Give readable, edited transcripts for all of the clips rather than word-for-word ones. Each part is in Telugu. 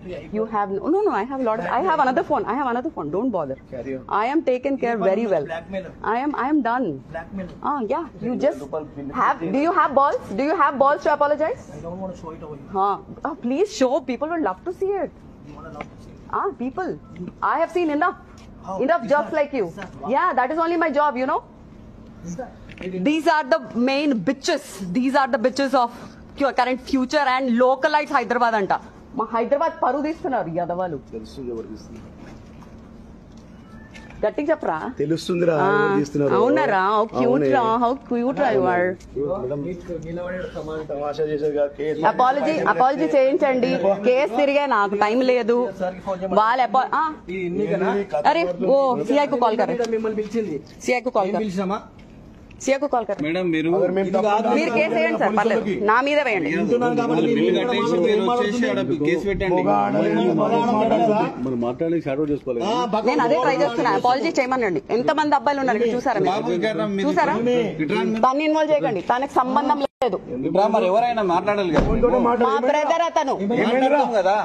You have no. I have a lot of. I have another phone. Don't bother. I am taken care very well. I am done. Yeah. You just have. Do you have balls? Do you have balls to apologize? I don't want to show it over here. Please show. People would love to see it. You want to love to see it? People. I have seen enough. How? Enough Is jobs that- like you. is that what? Yeah, that is only my job. You know. Is that? These are the main bitches. These are the bitches of current future and localites Hyderabad anta. మా హైదరాబాద్ పరువు తీస్తున్నారు యాదవాలు. గట్టిగా చెప్పరా. తెలుస్తుందిరా అవునరా. హౌ క్యూట్ రా యు ఆర్. అపాలజీ చేయించండి. కేసు తిరిగే నాకు టైం లేదు. వాళ్ళ అరే ఓ సిఐ కు కాల్ కరే. సిఐ కు కాల్ కరే. सीए को कॉल कर మేడం మీరు కేసు వేయండి సార్ పర్లేదు నా మీద వేయండి కేసు పెట్టండి నేను అదే ట్రై చేస్తున్నా అపాలజీ చేయమనండి ఎంతమంది అబ్బాయిలు ఉన్నారు ఇక్కడ చూసారా చూసారా తను ఇన్వాల్వ్ చేయకండి తనకు సంబంధం లేదు మరి ఎవరైనా మాట్లాడాలి మా బ్రదర్ అతను కదా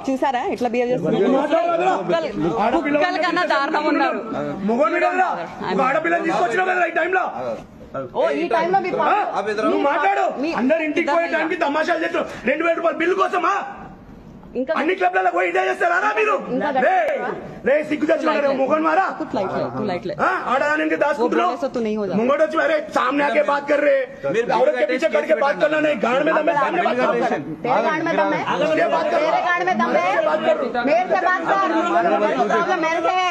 చూసారా ఇట్లా బిహేవ్ చేస్తున్నారు కుక్కల కన్నా దారుణం ఉన్నారు ఓ ఈ టైంలో మాట్లాడు అందరు ఇంటికి పోయే టైంకి తమాషాలు చేస్తారు 2000 రూపాయలు బిల్లు కోసమా ఇంకా అన్ని క్లబ్లలో పోయి ఇదే చేస్తారా మీరు రే సిగ్గు తెచ్చుకున్నారు मोहन मारा आड़ाने दासपुत्र मुंगोट వచ్చి अरे सामने आके बात कर रहे औरत के पीछे करके बात करना नहीं गाड़ में दम है सामने बात करो तेरे गाड़ में दम है तेरे गाड़ में दम है मेरे से बात कर मेरे से है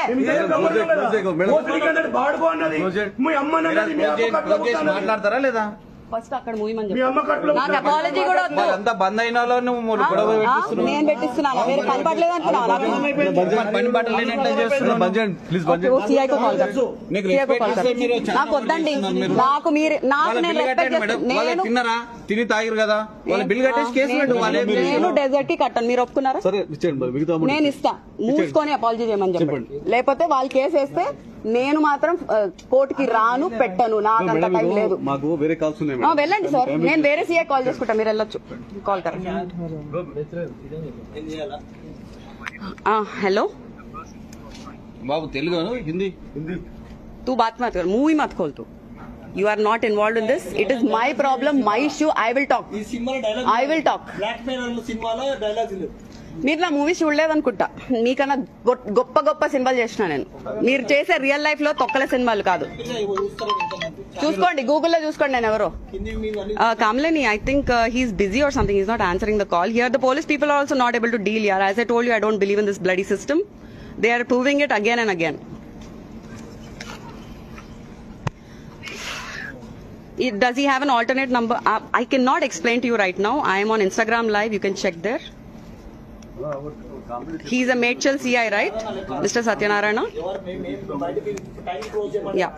మోసలి కంటే బాడుకో అన్నది మీ అమ్మ అన్నది మీ అమ్మ కట్ల మాట్లాడతారా లేదా ఫస్ట్ అక్కడ మూయమని మీ అమ్మ కట్ల నాకు అపాలజీ కూడా వద్దు అంతా బంద్ అయిన వాళ్ళని గొడవ పెట్టిస్తున్నావు నేను పెట్టిస్తున్నాను వేరే పని పడలేదు అనుకున్నాను పని పట్టలేనట్లే చేస్తున్నావు బంద్ చేయండి ప్లీజ్ బంద్ చేయండి సిఐ కు కాల్ కర్ నీకు రెస్పెక్ట్ ఇస్తే మీరు నాకు వద్దండి నాకు మీరు నాకు నేను రెస్పెక్ట్ వాళ్ళు తిన్నారా తిని తాగిరు కదా వాళ్ళు బిల్ కట్టేసి కేసు పెట్టు నేను డెజర్ట్ కి కట్టను మీరు ఒప్పుకున్నారా సరే ఇచ్చేయండి మరి మిగతా నేను ఇస్తా మూసుకొని అపాలజీ చేయమని చెప్పండి లేకపోతే వాళ్ళు కేసు వేస్తే నేను మాత్రం కోర్టుకి రాను పెట్టను నాకు అంత టైం లేదు మాకు వేరే కాల్స్ ఉన్నాయి వెళ్ళండి సార్ నేను వేరే సీఏ కాల్ చేసుకుంటా మీరు వెళ్ళొచ్చు కాల్ కర్ हेलो बाबू तेलुगु हिंदी तू बात मत कर मुंह ही मत खोल तू you are not involve in this it is my problem my issue I will talk మీరు నా మూవీస్ చూడలేదనుకుంటా మీకన్నా గొప్ప గొప్ప సినిమాలు చేసిన నేను మీరు చేసే రియల్ లైఫ్ లో తొక్కల సినిమాలు కాదు చూసుకోండి గూగుల్లో చూసుకోండి నేను ఎవరో కామ్లేని I think he's busy or something is not answering the call here the police people are also not able to deal యార్ as I told you I don't believe in this bloody system they are proving it again and again does he have an alternate number I cannot explain to you right now I am on Instagram live you can check there he's a Medchal CI right Mr. Satyanarayana yeah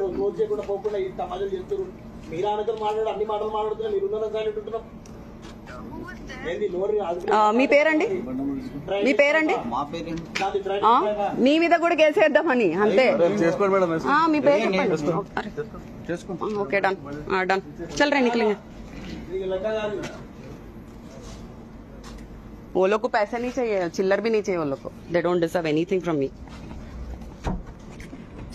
మీ పేరండి మీ పేరండి మీ మీద కూడా గెలిచేద్దామని అంతే మీ పేరు చెప్పండి ఓకే డన్ डन चल रहे निकलेंगे वो लोग को पैसा नहीं चाहिए चिल्लर भी नहीं चाहिए वो लोग को they don't deserve anything from me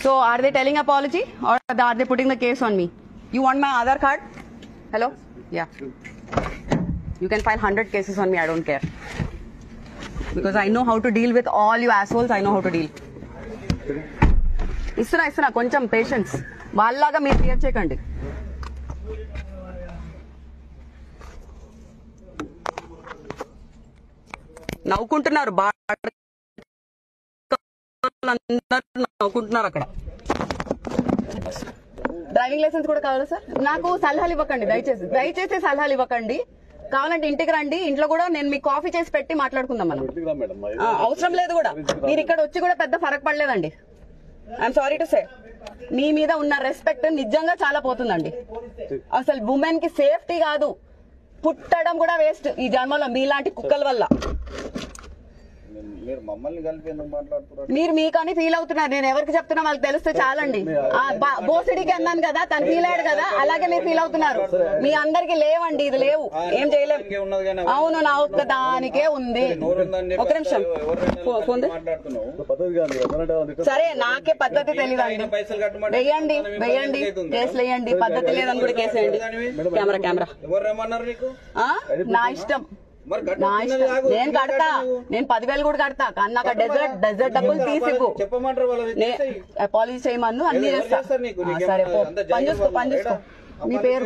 so are they telling apology or are they putting the case on me you want my Aadhaar card hello yeah you can file 100 cases on me I don't care because I know how to deal with all you assholes I know how to deal ఇస్తున్నా కొంచెం పేషెన్స్ వాళ్ళలాగా మీరు క్లియర్ చేయకండి నవ్వుకుంటున్నారు నవ్వుకుంటున్నారు అక్కడ డ్రైవింగ్ లైసెన్స్ కూడా కావాలా సార్ నాకు సలహాలు ఇవ్వకండి దయచేసి సలహాలు ఇవ్వకండి కావాలంటే ఇంటికి రండి ఇంట్లో కూడా నేను మీకు కాఫీ చేసి పెట్టి మాట్లాడుకుందాం మనం అవసరం లేదు కూడా మీరు ఇక్కడ వచ్చి కూడా పెద్ద ఫరక్ పడలేదండి ఐఎమ్ సారీ టు సే మీ మీద ఉన్న రెస్పెక్ట్ నిజంగా చాలా పోతుందండి అసలు ఉమెన్ కి సేఫ్టీ కాదు పుట్టడం కూడా వేస్ట్ ఈ జన్మలో మీలాంటి కుక్కల వల్ల మీరు మమ్మల్ని కలిపి ఎందుకు మాట్లాడుతున్నారు? మీరు మీకని ఫీల్ అవుతున్నారు. నేను ఎవరికి చెప్తున్నా వాళ్ళకి తెలిస్తే చాలండి. బోసిడికి అన్నాను కదా, తను ఫీల్ అయ్యాడు కదా, అలాగే మీరు ఫీల్ అవుతున్నారు. మీ అందరికి లేవండి, ఇది లేవు, ఏం చేయలేము. అవును, నా ఒక్క దానికే ఉంది. ఒక నిమిషం ఫోన్ సరే, నాకే పద్ధతి తెలియదు అండి. వెయ్యండి వెయ్యండి, కేసులు వేయండి, పద్ధతి లేదని కూడా కేసు వేయండి. కెమెరా ఎవరేమన్నారు నీకు? నా ఇష్టం, నా ఇష్టం. నేను కడతా, నేను 10,000 కూడా కడతా, కానీ నాకు డెజర్ట్ డబ్బులు తీసివ్వు. చెప్పమంటారు వాళ్ళని, అపాలజీ చేయమన్ను, అన్ని చేస్తా. సరే, పని చూసుకో. మీ పేరు?